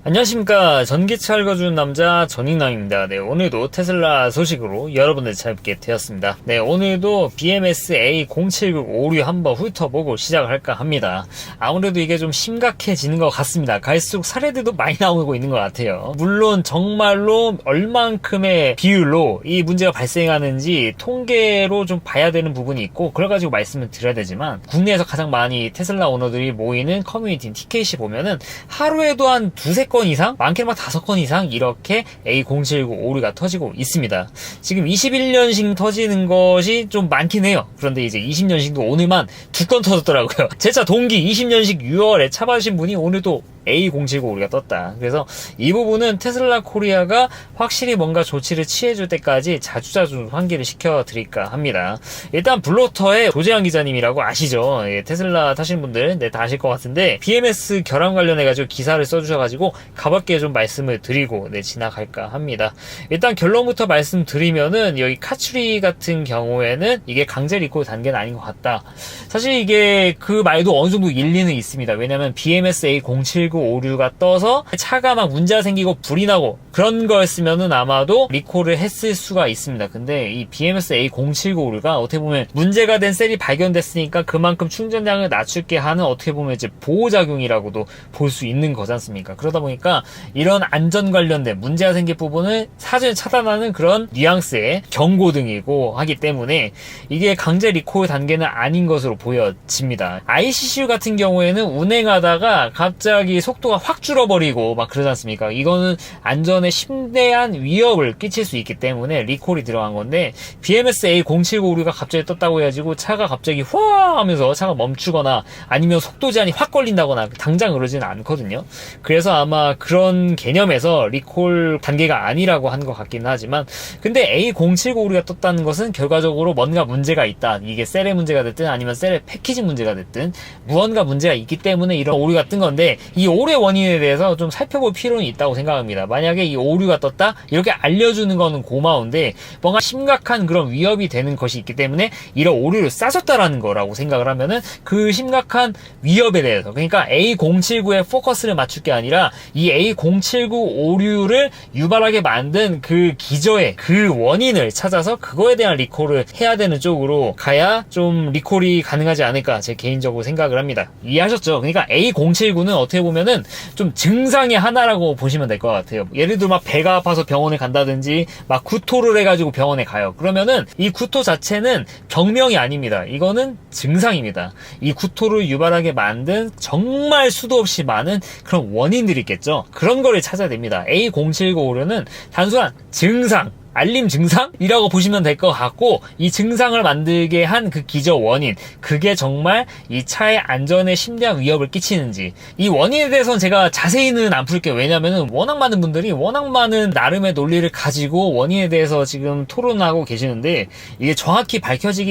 안녕하십니까. 전기차 읽어주는 남자 전인남입니다. 네, 오늘도 테슬라 소식으로 여러분들 찾게 되었습니다. 네, 오늘도 BMS A0795 한번 훑어보고 시작을 할까 합니다. 아무래도 이게 좀 심각해지는 것 같습니다. 갈수록 사례들도 많이 나오고 있는 것 같아요. 물론 정말로 얼만큼의 비율로 이 문제가 발생하는지 통계로 좀 봐야 되는 부분이 있고 그래가지고 말씀을 드려야 되지만 국내에서 가장 많이 테슬라 오너들이 모이는 커뮤니티 TKC 보면은 하루에도 한 두세 건 이상? 많게는 막 5건 이상 이렇게 A0795 오류가 터지고 있습니다. 지금 21년식 터지는 것이 좀 많긴 해요. 그런데 이제 20년식도 오늘만 2건 터졌더라고요. 제 차 동기 20년식 6월에 차 받으신 분이 오늘도 A079 우리가 떴다. 그래서 이 부분은 테슬라 코리아가 확실히 뭔가 조치를 취해줄 때까지 자주자주 환기를 시켜드릴까 합니다. 일단 블로터의 조재환 기자님이라고 아시죠? 예, 테슬라 타시는 분들 다 아실 것 같은데 BMS 결함 관련해가지고 기사를 써주셔가지고 가볍게 좀 말씀을 드리고 지나갈까 합니다. 일단 결론부터 말씀드리면은 여기 카츄리 같은 경우에는 이게 강제 리콜 단계는 아닌 것 같다. 사실 이게 그 말도 어느 정도 일리는 있습니다. 왜냐면 BMS A079 오류가 떠서 차가 막 문제가 생기고 불이 나고 그런 거였으면은 아마도 리콜을 했을 수가 있습니다. 근데 이 BMS A079 오류가 어떻게 보면 문제가 된 셀이 발견됐으니까 그만큼 충전량을 낮출게 하는 어떻게 보면 이제 보호작용이라고도 볼 수 있는 거지 않습니까? 그러다 보니까 이런 안전 관련된 문제가 생길 부분을 사전에 차단하는 그런 뉘앙스의 경고등이고 하기 때문에 이게 강제 리콜 단계는 아닌 것으로 보여집니다. ICCU 같은 경우에는 운행하다가 갑자기 속도가 확 줄어버리고 막 그러지 않습니까? 이거는 안전에 심대한 위협을 끼칠 수 있기 때문에 리콜이 들어간 건데 BMS A079 오류가 갑자기 떴다고 해가지고 차가 갑자기 후아 하면서 차가 멈추거나 아니면 속도 제한이 확 걸린다거나 당장 그러지는 않거든요. 그래서 아마 그런 개념에서 리콜 단계가 아니라고 한 것 같긴 하지만 근데 A079 오류가 떴다는 것은 결과적으로 뭔가 문제가 있다. 이게 셀의 문제가 됐든 아니면 셀의 패키징 문제가 됐든 무언가 문제가 있기 때문에 이런 오류가 뜬 건데 이 오류의 원인에 대해서 좀 살펴볼 필요는 있다고 생각합니다. 만약에 이 오류가 떴다? 이렇게 알려주는 거는 고마운데 뭔가 심각한 그런 위협이 되는 것이 있기 때문에 이런 오류를 싸졌다라는 거라고 생각을 하면은 그 심각한 위협에 대해서 그러니까 A079에 포커스를 맞출 게 아니라 이 A079 오류를 유발하게 만든 그 기저의 그 원인을 찾아서 그거에 대한 리콜을 해야 되는 쪽으로 가야 좀 리콜이 가능하지 않을까 제 개인적으로 생각을 합니다. 이해하셨죠? 그러니까 A079는 어떻게 보면은 좀 증상의 하나라고 보시면 될 것 같아요. 예를 들어 막 배가 아파서 병원에 간다든지 막 구토를 해가지고 병원에 가요. 그러면은 이 구토 자체는 병명이 아닙니다. 이거는 증상입니다. 이 구토를 유발하게 만든 정말 수도 없이 많은 그런 원인들이 있겠죠. 그런 거를 찾아야 됩니다. A079 오류는 단순한 증상 알림 증상이라고 보시면 될 것 같고 이 증상을 만들게 한 그 기저 원인 그게 정말 이 차의 안전에 심대한 위협을 끼치는지 이 원인에 대해서는 제가 자세히는 안 풀게요. 왜냐면은 워낙 많은 분들이 워낙 많은 나름의 논리를 가지고 원인에 대해서 지금 토론하고 계시는데 이게 정확히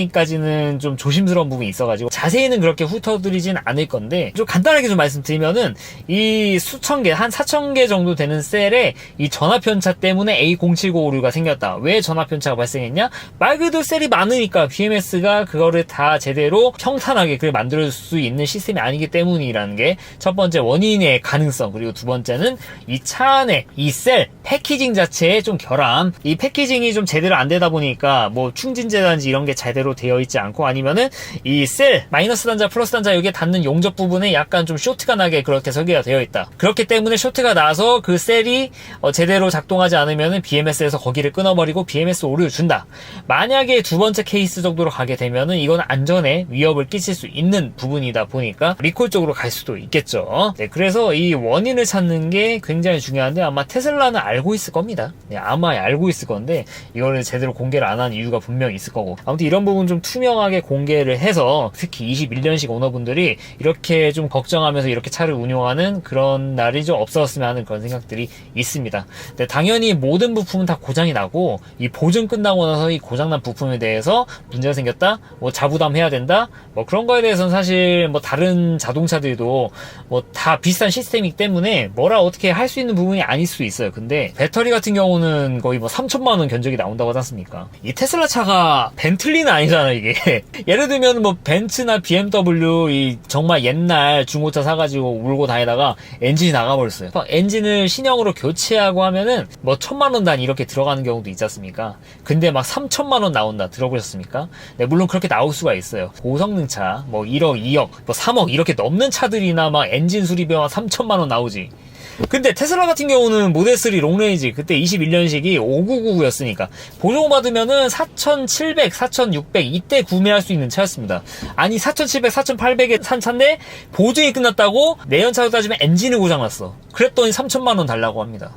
밝혀지기까지는 좀 조심스러운 부분이 있어가지고 자세히는 그렇게 훑어드리진 않을 건데 좀 간단하게 좀 말씀드리면은 이 수천 개 한 4천 개 정도 되는 셀에 이 전압편차 때문에 A079 오류가 생겼다. 왜 전압편차가 발생했냐? 말 그대로 셀이 많으니까 BMS가 그거를 다 제대로 평탄하게 그걸 만들 수 있는 시스템이 아니기 때문이라는 게 첫 번째 원인의 가능성. 그리고 두 번째는 이 차 안에 이 셀 패키징 자체의 좀 결함. 이 패키징이 좀 제대로 안 되다 보니까 뭐 충진재단지 이런 게 제대로 되어 있지 않고 아니면은 이 셀 마이너스 단자 플러스 단자 여기에 닿는 용접 부분에 약간 좀 쇼트가 나게 그렇게 설계가 되어 있다. 그렇기 때문에 쇼트가 나서 그 셀이 제대로 작동하지 않으면은 BMS에서 거기를 끊어버리고 BMS 오류를 준다. 만약에 두 번째 케이스 정도로 가게 되면은 이건 안전에 위협을 끼칠 수 있는 부분이다 보니까 리콜 쪽으로 갈 수도 있겠죠. 네, 그래서 이 원인을 찾는 게 굉장히 중요한데 아마 테슬라는 알고 있을 겁니다. 네, 아마 알고 있을 건데 이거를 제대로 공개를 안 한 이유가 분명히 있을 거고 아무튼 이런 부분 좀 투명하게 공개를 해서 특히 21년식 오너분들이 이렇게 좀 걱정하면서 이렇게 차를 운용하는 그런 날이 좀 없었으면 하는 그런 생각들이 있습니다. 네, 당연히 모든 부품은 다 고장이 나고 하고 이 보증 끝나고 나서 이 고장난 부품에 대해서 문제가 생겼다, 뭐 자부담해야 된다, 뭐 그런 거에 대해서는 사실 뭐 다른 자동차들도 뭐 다 비슷한 시스템이기 때문에 뭐라 어떻게 할 수 있는 부분이 아닐 수도 있어요. 근데 배터리 같은 경우는 거의 뭐 3천만 원 견적이 나온다고 하지 않습니까? 이 테슬라 차가 벤틀리는 아니잖아 이게. 예를 들면 뭐 벤츠나 BMW 이 정말 옛날 중고차 사가지고 울고 다니다가 엔진이 나가버렸어요. 엔진을 신형으로 교체하고 하면은 뭐 1,000만 원 단 이렇게 들어가는 경우도 있지 않습니까? 근데 막 3천만 원 나온다 들어보셨습니까? 네, 물론 그렇게 나올 수가 있어요. 고성능차 뭐 1억, 2억, 뭐 3억 이렇게 넘는 차들이나 막 엔진 수리비만 3천만 원 나오지. 근데 테슬라 같은 경우는 모델3 롱레인지 그때 21년식이 5999였으니까 보조 받으면은 4,700, 4,600 이때 구매할 수 있는 차였습니다. 아니 4,700, 4,800에 산 차인데 보증이 끝났다고 내연차로 따지면 엔진이 고장났어. 그랬더니 3천만 원 달라고 합니다.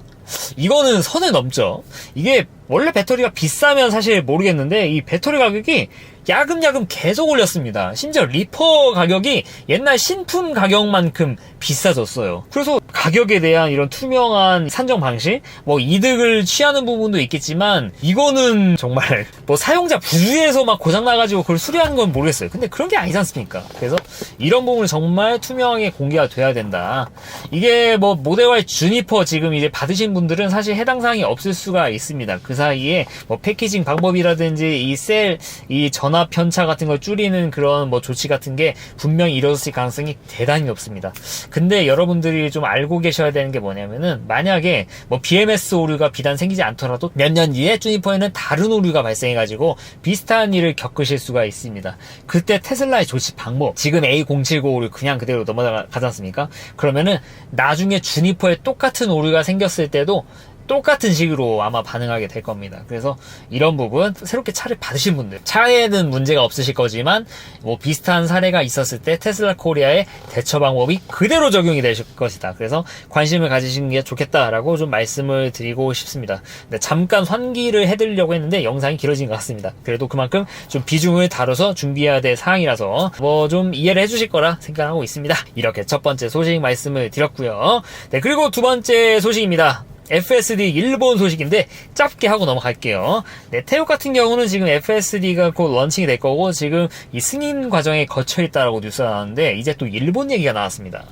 이거는 선을 넘죠. 이게 원래 배터리가 비싸면 사실 모르겠는데 이 배터리 가격이 야금야금 계속 올렸습니다. 심지어 리퍼 가격이 옛날 신품 가격만큼 비싸졌어요. 그래서 가격에 대한 이런 투명한 산정 방식, 뭐 이득을 취하는 부분도 있겠지만 이거는 정말 뭐 사용자 부주에서 막 고장나가지고 그걸 수리하는 건 모르겠어요. 근데 그런 게 아니지 않습니까? 그래서 이런 부분은 정말 투명하게 공개가 돼야 된다. 이게 뭐 모델 Y 주니퍼 지금 이제 받으신 분들은 사실 해당 사항이 없을 수가 있습니다. 그 사이에 뭐 패키징 방법이라든지 이 셀, 이 전압 편차 같은 걸 줄이는 그런 뭐 조치 같은 게 분명히 이루어질 가능성이 대단히 높습니다. 근데 여러분들이 좀 알고 계셔야 되는 게 뭐냐면은 만약에 뭐 BMS 오류가 비단 생기지 않더라도 몇 년 뒤에 주니퍼에는 다른 오류가 발생해가지고 비슷한 일을 겪으실 수가 있습니다. 그때 테슬라의 조치 방법, 지금 A079 오류 그냥 그대로 넘어가지 않습니까? 그러면은 나중에 주니퍼에 똑같은 오류가 생겼을 때도 똑같은 식으로 아마 반응하게 될 겁니다. 그래서 이런 부분 새롭게 차를 받으신 분들 차에는 문제가 없으실 거지만 뭐 비슷한 사례가 있었을 때 테슬라 코리아의 대처 방법이 그대로 적용이 되실 것이다. 그래서 관심을 가지시는 게 좋겠다라고 좀 말씀을 드리고 싶습니다. 네, 잠깐 환기를 해드리려고 했는데 영상이 길어진 것 같습니다. 그래도 그만큼 좀 비중을 다뤄서 준비해야 될 사항이라서 뭐 좀 이해를 해주실 거라 생각하고 있습니다. 이렇게 첫 번째 소식 말씀을 드렸고요. 네, 그리고 두 번째 소식입니다. FSD 일본 소식인데 짧게 하고 넘어갈게요. 네, 태국 같은 경우는 지금 FSD가 곧 런칭이 될 거고 지금 이 승인 과정에 거쳐 있다라고 뉴스가 나왔는데 이제 또 일본 얘기가 나왔습니다.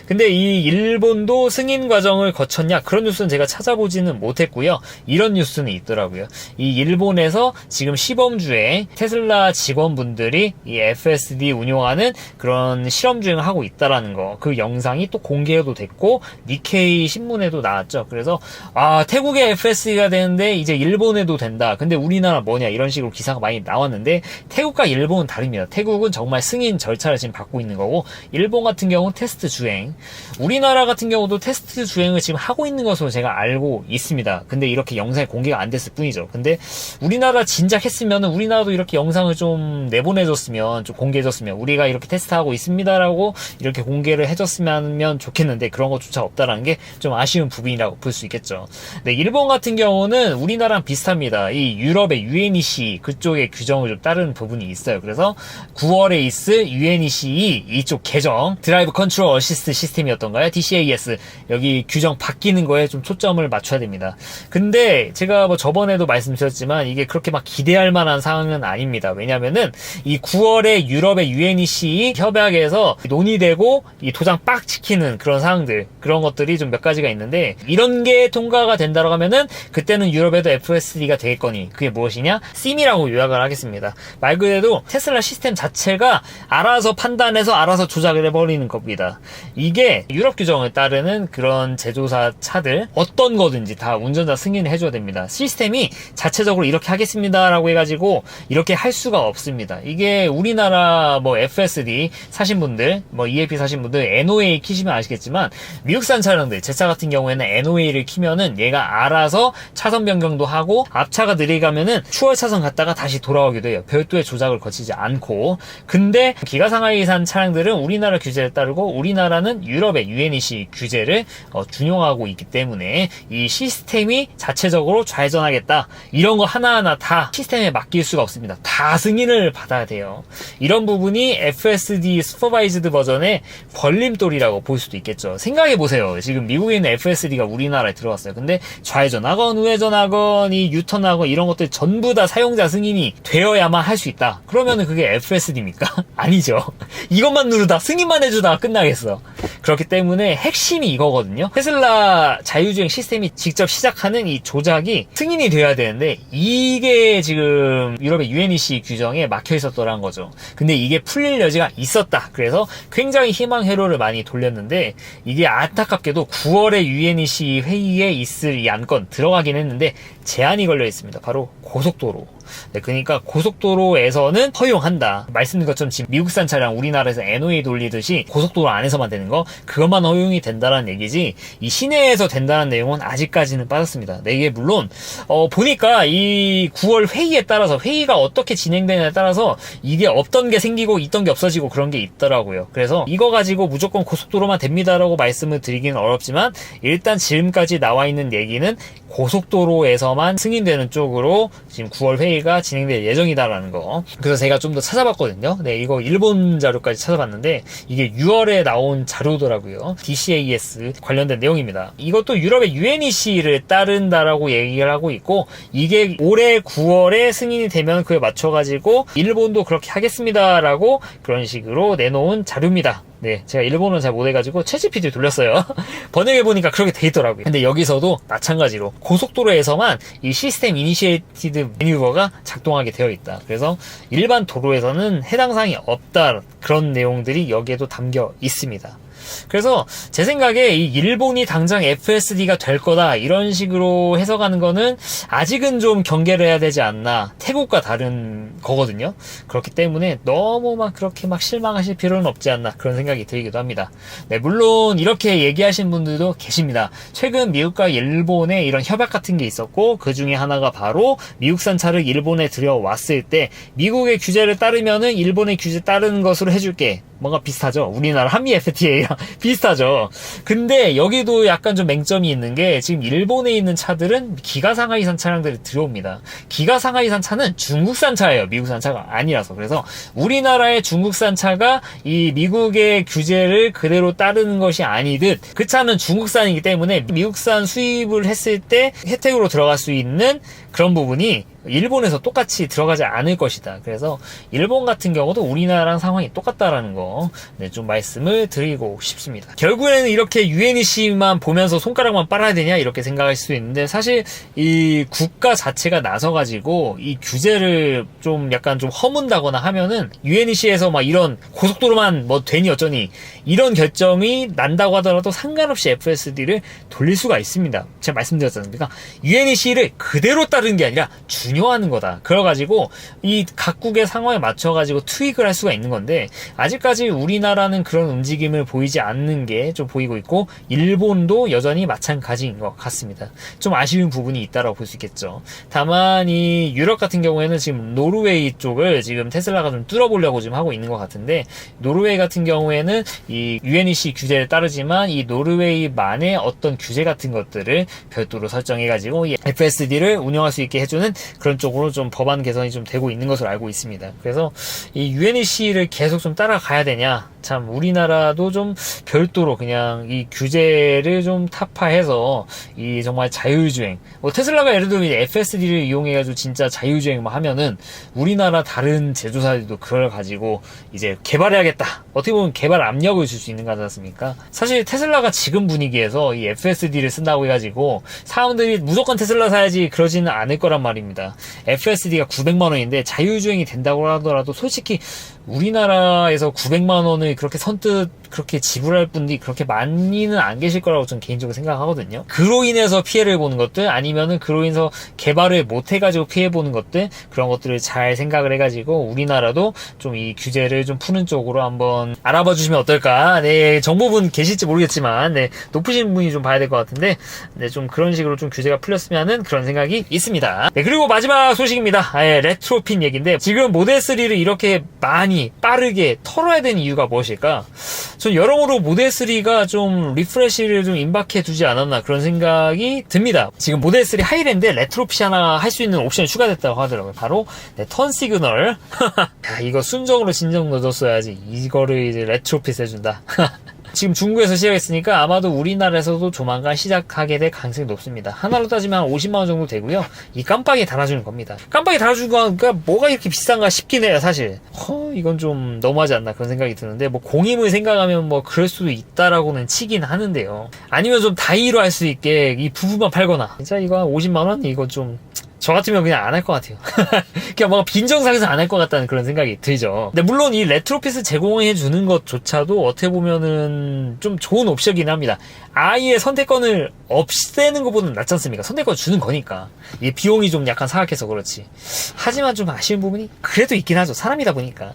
근데 이 일본도 승인 과정을 거쳤냐? 그런 뉴스는 제가 찾아보지는 못했고요. 이런 뉴스는 있더라고요. 이 일본에서 지금 시범주행 테슬라 직원분들이 이 FSD 운용하는 그런 실험 주행을 하고 있다라는 거, 그 영상이 또 공개도 됐고 니케이 신문에도 나왔죠. 그래서 태국에 FSD가 되는데 이제 일본에도 된다. 근데 우리나라 뭐냐 이런 식으로 기사가 많이 나왔는데 태국과 일본은 다릅니다. 태국은 정말 승인 절차를 지금 받고 있는 거고 일본 같은 경우는 테스트 주행. 우리나라 같은 경우도 테스트 주행을 지금 하고 있는 것으로 제가 알고 있습니다. 근데 이렇게 영상이 공개가 안 됐을 뿐이죠. 근데 우리나라 진작 했으면 우리나라도 이렇게 영상을 좀 내보내줬으면, 좀 공개해줬으면, 우리가 이렇게 테스트하고 있습니다라고 이렇게 공개를 해줬으면 좋겠는데 그런 것조차 없다라는 게 좀 아쉬운 부분이라고 볼 수 있겠죠. 네, 일본 같은 경우는 우리나라랑 비슷합니다. 이 유럽의 UNEC 그쪽의 규정을 좀 따르는 부분이 있어요. 그래서 9월에 있을 UNEC 이쪽 개정 드라이브 컨트롤 어시스트 시스템이었던가요? DCAS 여기 규정 바뀌는 거에 좀 초점을 맞춰야 됩니다. 근데 제가 뭐 저번에도 말씀드렸지만 이게 그렇게 막 기대할 만한 상황은 아닙니다. 왜냐면은 이 9월에 유럽의 UNEC 협약에서 논의되고 이 도장 빡 지키는 그런 사항들, 그런 것들이 좀 몇 가지가 있는데 이런 게 통과가 된다고 하면은 그때는 유럽에도 FSD가 되겠거니 그게 무엇이냐? SIM이라고 요약을 하겠습니다. 말 그대로 테슬라 시스템 자체가 알아서 판단해서 알아서 조작을 해버리는 겁니다. 이게 유럽 규정을 따르는 그런 제조사 차들 어떤 거든지 다 운전자 승인을 해줘야 됩니다. 시스템이 자체적으로 이렇게 하겠습니다라고 해가지고 이렇게 할 수가 없습니다. 이게 우리나라 뭐 FSD 사신 분들, 뭐 EAP 사신 분들 NOA 키시면 아시겠지만 미국산 차량들 제 차 같은 경우에는 NOA를 키면은 얘가 알아서 차선 변경도 하고 앞차가 느리가면은 추월 차선 갔다가 다시 돌아오기도 해요. 별도의 조작을 거치지 않고. 근데 기가상하이산 차량들은 우리나라 규제를 따르고 우리나라는 유럽의 UNEC 규제를 준용하고 있기 때문에 이 시스템이 자체적으로 좌회전하겠다 이런 거 하나하나 다 시스템에 맡길 수가 없습니다. 다 승인을 받아야 돼요. 이런 부분이 FSD 슈퍼바이즈드 버전의 걸림돌이라고 볼 수도 있겠죠. 생각해보세요. 지금 미국에 있는 FSD가 우리나라에 들어갔어요. 근데 좌회전하건 우회전하건 이 유턴하건 이런 것들 전부 다 사용자 승인이 되어야만 할 수 있다. 그러면은 그게 FSD입니까? 아니죠. 이것만 누르다 승인만 해주다가 끝나겠어. 그렇기 때문에 핵심이 이거거든요. 테슬라 자율주행 시스템이 직접 시작하는 이 조작이 승인이 돼야 되는데 이게 지금 유럽의 UNEC 규정에 막혀 있었더란 거죠. 근데 이게 풀릴 여지가 있었다. 그래서 굉장히 희망 회로를 많이 돌렸는데 이게 안타깝게도 9월에 UNEC 회의에 있을 이 안건 들어가긴 했는데 제한이 걸려 있습니다. 바로 고속도로. 네, 그러니까 고속도로에서는 허용한다. 말씀드린 것처럼 지금 미국산 차량 우리나라에서 NOA 돌리듯이 고속도로 안에서만 되는 거 그것만 허용이 된다는 얘기지 이 시내에서 된다는 내용은 아직까지는 빠졌습니다. 네, 이게 물론 보니까 이 9월 회의에 따라서 회의가 어떻게 진행되냐에 따라서 이게 없던 게 생기고 있던 게 없어지고 그런 게 있더라고요. 그래서 이거 가지고 무조건 고속도로만 됩니다라고 말씀을 드리기는 어렵지만 일단 지금까지 나와 있는 얘기는 고속도로에서만 승인되는 쪽으로 지금 9월 회의가 진행될 예정이다라는 거. 그래서 제가 좀 더 찾아봤거든요. 네, 이거 일본 자료까지 찾아봤는데 이게 6월에 나온 자료더라고요. DCAS 관련된 내용입니다. 이것도 유럽의 UNEC를 따른다라고 얘기를 하고 있고 이게 올해 9월에 승인이 되면 그에 맞춰가지고 일본도 그렇게 하겠습니다라고 그런 식으로 내놓은 자료입니다. 네, 제가 일본어는 잘 못해가지고 챗GPT 돌렸어요. 번역해보니까 그렇게 돼 있더라고요. 근데 여기서도 마찬가지로 고속도로에서만 이 시스템 이니시에이티드 매뉴버가 작동하게 되어 있다. 그래서 일반 도로에서는 해당 사항이 없다. 그런 내용들이 여기에도 담겨 있습니다. 그래서 제 생각에 이 일본이 당장 FSD가 될 거다 이런 식으로 해석하는 거는 아직은 좀 경계를 해야 되지 않나. 태국과 다른 거거든요. 그렇기 때문에 너무 막 그렇게 막 실망하실 필요는 없지 않나 그런 생각이 들기도 합니다. 네, 물론 이렇게 얘기하신 분들도 계십니다. 최근 미국과 일본에 이런 협약 같은 게 있었고 그 중에 하나가 바로 미국산 차를 일본에 들여왔을 때 미국의 규제를 따르면은 일본의 규제 따르는 것으로 해줄게. 뭔가 비슷하죠. 우리나라 한미 FTA랑 비슷하죠. 근데 여기도 약간 좀 맹점이 있는 게 지금 일본에 있는 차들은 기가 상하이산 차량들이 들어옵니다. 기가 상하이산 차는 중국산 차예요. 미국산 차가 아니라서. 그래서 우리나라의 중국산 차가 이 미국의 규제를 그대로 따르는 것이 아니듯 그 차는 중국산이기 때문에 미국산 수입을 했을 때 혜택으로 들어갈 수 있는 그런 부분이 일본에서 똑같이 들어가지 않을 것이다. 그래서 일본 같은 경우도 우리나라랑 상황이 똑같다라는 거, 네, 좀 말씀을 드리고 싶습니다. 결국에는 이렇게 UNEC만 보면서 손가락만 빨아야 되냐 이렇게 생각할 수 있는데 사실 이 국가 자체가 나서가지고 이 규제를 좀 약간 좀 허문다거나 하면은 UNEC에서 막 이런 고속도로만 뭐 되니 어쩌니 이런 결정이 난다고 하더라도 상관없이 FSD를 돌릴 수가 있습니다. 제가 말씀드렸지 않습니까? UNEC를 그대로 따르는 게 아니라 중요하는 거다. 그래가지고 이 각국의 상황에 맞춰가지고 투입을 할 수가 있는 건데 아직까지 우리나라는 그런 움직임을 보이지 않는 게 좀 보이고 있고 일본도 여전히 마찬가지인 것 같습니다. 좀 아쉬운 부분이 있다라고 볼 수 있겠죠. 다만 이 유럽 같은 경우에는 지금 노르웨이 쪽을 지금 테슬라가 좀 뚫어보려고 지금 하고 있는 것 같은데 노르웨이 같은 경우에는 이 UNEC 규제를 따르지만 이 노르웨이만의 어떤 규제 같은 것들을 별도로 설정해가지고 이 FSD를 운영할 수 있게 해주는 그런 쪽으로 좀 법안 개선이 좀 되고 있는 것으로 알고 있습니다. 그래서 이 UNEC를 계속 좀 따라가야 되냐? 참 우리나라도 좀 별도로 그냥 이 규제를 좀 타파해서 이 정말 자율주행 뭐 테슬라가 예를 들면 FSD를 이용해가지고 진짜 자율주행만 하면은 우리나라 다른 제조사들도 그걸 가지고 이제 개발해야겠다. 어떻게 보면 개발 압력을 줄 수 있는 거지 않습니까? 사실 테슬라가 지금 분위기에서 이 FSD를 쓴다고 해가지고 사람들이 무조건 테슬라 사야지 그러지는 않을 거란 말입니다. FSD가 900만 원인데 자율주행이 된다고 하더라도 솔직히 우리나라에서 900만 원을 그렇게 선뜻 그렇게 지불할 분들이 그렇게 많이는 안 계실 거라고 저는 개인적으로 생각하거든요. 그로 인해서 피해를 보는 것들 아니면은 그로 인해서 개발을 못 해가지고 피해 보는 것들 그런 것들을 잘 생각을 해가지고 우리나라도 좀 이 규제를 좀 푸는 쪽으로 한번 알아봐 주시면 어떨까. 네, 정보분 계실지 모르겠지만 네, 높으신 분이 좀 봐야 될 것 같은데 네, 좀 그런 식으로 좀 규제가 풀렸으면은 그런 생각이 있습니다. 네, 그리고 마지막 소식입니다. 레트로핀 얘기인데 지금 모델3를 이렇게 많이 빠르게 털어야 되는 이유가 무엇일까? 전 여러모로 모델3가 좀 리프레시를 좀 임박해 두지 않았나 그런 생각이 듭니다. 지금 모델3 하이랜드에 레트로핏 하나 할 수 있는 옵션이 추가됐다고 하더라고요. 바로 네, 턴 시그널. 야, 이거 순정으로 진정 넣어줬어야지. 이거를 이제 레트로핏 해준다. 지금 중국에서 시작했으니까 아마도 우리나라에서도 조만간 시작하게 될 가능성이 높습니다. 하나로 따지면 한 50만원 정도 되고요. 이 깜빡이 달아주는 겁니다. 깜빡이 달아주는 거니까 뭐가 이렇게 비싼가 싶긴 해요, 사실. 이건 좀 너무하지 않나 그런 생각이 드는데, 뭐 공임을 생각하면 뭐 그럴 수도 있다라고는 치긴 하는데요. 아니면 좀 다이로 할 수 있게 이 부부만 팔거나. 진짜 이거 한 50만원? 이거 좀 저 같으면 그냥 안 할 것 같아요. 그냥 뭔가 빈정상에서 안 할 것 같다는 그런 생각이 들죠. 근데 물론 이 레트로핏을 제공해 주는 것조차도 어떻게 보면은 좀 좋은 옵션이긴 합니다. 아예 선택권을 없애는 것보다는 낫지 않습니까? 선택권 주는 거니까. 이 비용이 좀 약간 사악해서 그렇지. 하지만 좀 아쉬운 부분이 그래도 있긴 하죠. 사람이다 보니까.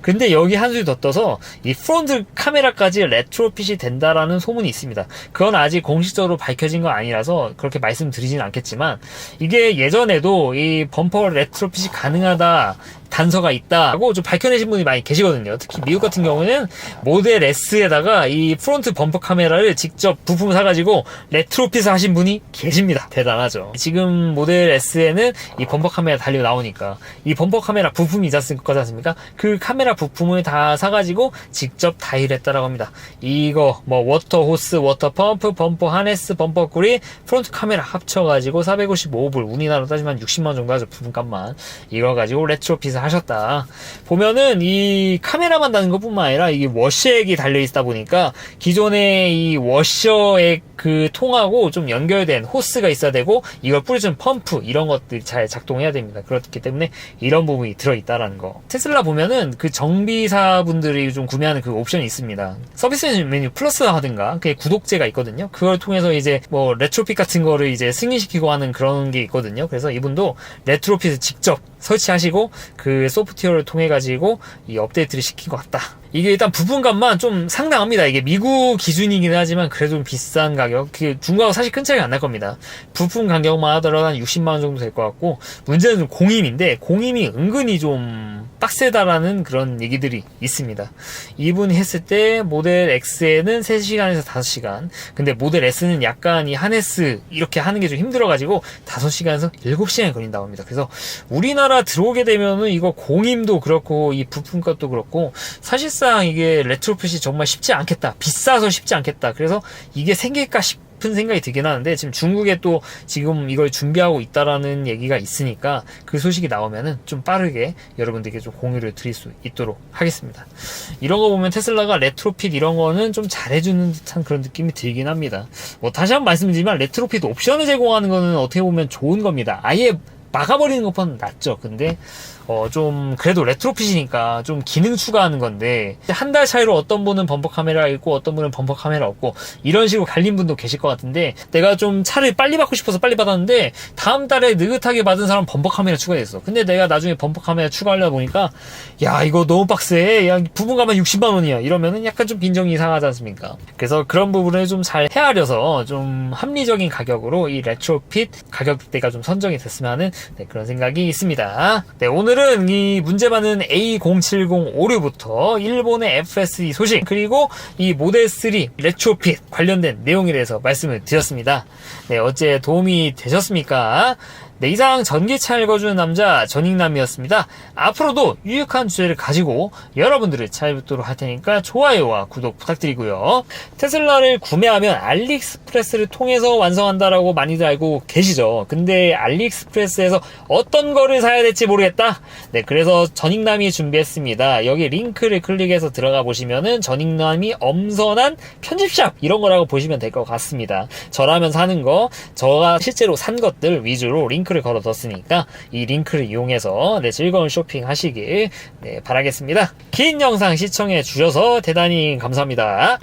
근데 여기 한 술 더 떠서 이 프론트 카메라까지 레트로핏이 된다라는 소문이 있습니다. 그건 아직 공식적으로 밝혀진 건 아니라서 그렇게 말씀드리진 않겠지만, 이게 예전에도 이 범퍼 레트로핏이 가능하다 단서가 있다고 좀 밝혀내신 분이 많이 계시거든요. 특히 미국 같은 경우는 모델 S에다가 이 프론트 범퍼 카메라를 직접 부품을 사가지고 레트로핏을 하신 분이 계십니다. 대단하죠. 지금 모델 S에는 이 범퍼 카메라 달려 나오니까 이 범퍼 카메라 부품이 있지 않습니까? 그 카메라 부품을 다 사가지고 직접 다이를 했다라고 합니다. 이거 뭐 워터 호스, 워터 펌프, 범퍼 하네스, 범퍼 꿀이 프론트 카메라 합쳐가지고 455불, 우리나라로 따지면 60만원 정도 하죠. 부품값만. 이거 가지고 레트로핏을 하셨다. 보면은 이 카메라만 다는 것뿐만 아니라 이게 워셔액이 달려있다 보니까 기존의 이 워셔액 그 통하고 좀 연결된 호스가 있어야 되고, 이걸 뿌려주는 펌프 이런 것들이 잘 작동해야 됩니다. 그렇기 때문에 이런 부분이 들어있다라는 거. 테슬라 보면은 그 정비사분들이 좀 구매하는 그 옵션이 있습니다. 서비스 메뉴 플러스 하든가 그게 구독제가 있거든요. 그걸 통해서 이제 뭐 레트로핏 같은 거를 이제 승인시키고 하는 그런 게 있거든요. 그래서 이분도 레트로핏을 직접 설치하시고 그 소프트웨어를 통해 가지고 이 업데이트를 시킨 것 같다. 이게 일단 부품값만 좀 상당합니다. 이게 미국 기준이긴 하지만 그래도 좀 비싼 가격. 중국하고 사실 큰 차이가 안 날 겁니다. 부품 가격만 하더라도 한 60만원 정도 될 것 같고, 문제는 좀 공임인데 공임이 은근히 좀 빡세다라는 그런 얘기들이 있습니다. 이분이 했을 때 모델 X에는 3시간에서 5시간, 근데 모델 S는 약간 이 하네스 이렇게 하는 게 좀 힘들어가지고 5시간에서 7시간이 걸린다고 합니다. 그래서 우리나라 들어오게 되면은 이거 공임도 그렇고 이 부품값도 그렇고 사실상 이게 레트로핏이 정말 쉽지 않겠다. 비싸서 쉽지 않겠다. 그래서 이게 생길까 싶은 생각이 들긴 하는데, 지금 중국에 또 지금 이걸 준비하고 있다라는 얘기가 있으니까 그 소식이 나오면은 좀 빠르게 여러분들께 좀 공유를 드릴 수 있도록 하겠습니다. 이런 거 보면 테슬라가 레트로핏 이런 거는 좀 잘해주는 듯한 그런 느낌이 들긴 합니다. 뭐 다시 한번 말씀드리지만 레트로핏 옵션을 제공하는 거는 어떻게 보면 좋은 겁니다. 아예 막아버리는 것보다는 낫죠. 근데 좀 그래도 레트로핏이니까 좀 기능 추가하는 건데, 한 달 차이로 어떤 분은 범퍼 카메라가 있고 어떤 분은 범퍼 카메라 없고 이런 식으로 갈린 분도 계실 것 같은데, 내가 좀 차를 빨리 받고 싶어서 빨리 받았는데 다음 달에 느긋하게 받은 사람 범퍼 카메라 추가됐어. 근데 내가 나중에 범퍼 카메라 추가하려다 보니까 야 이거 너무 빡세, 야 부분가만 60만원이야 이러면은 약간 좀 빈정이 상하지 않습니까? 그래서 그런 부분을 좀 잘 헤아려서 좀 합리적인 가격으로 이 레트로핏 가격대가 좀 선정이 됐으면 하는 그런 생각이 있습니다. 네, 오늘은 이 문제받는 A070 오류부터 일본의 FSD 소식, 그리고 이 모델 3 레트로핏 관련된 내용에 대해서 말씀을 드렸습니다. 네, 어째 도움이 되셨습니까? 네, 이상 전기차 읽어주는 남자 전익남이었습니다. 앞으로도 유익한 주제를 가지고 여러분들을 찾아뵙도록 할 테니까 좋아요와 구독 부탁드리고요. 테슬라를 구매하면 알리익스프레스를 통해서 완성한다라고 많이들 알고 계시죠? 근데 알리익스프레스에서 어떤 거를 사야 될지 모르겠다? 네, 그래서 전익남이 준비했습니다. 여기 링크를 클릭해서 들어가 보시면은 전익남이 엄선한 편집샵 이런 거라고 보시면 될 것 같습니다. 저라면 사는 거, 저가 실제로 산 것들 위주로 링크를 걸어뒀으니까 이 링크를 이용해서 즐거운 쇼핑 하시길 바라겠습니다. 긴 영상 시청해 주셔서 대단히 감사합니다.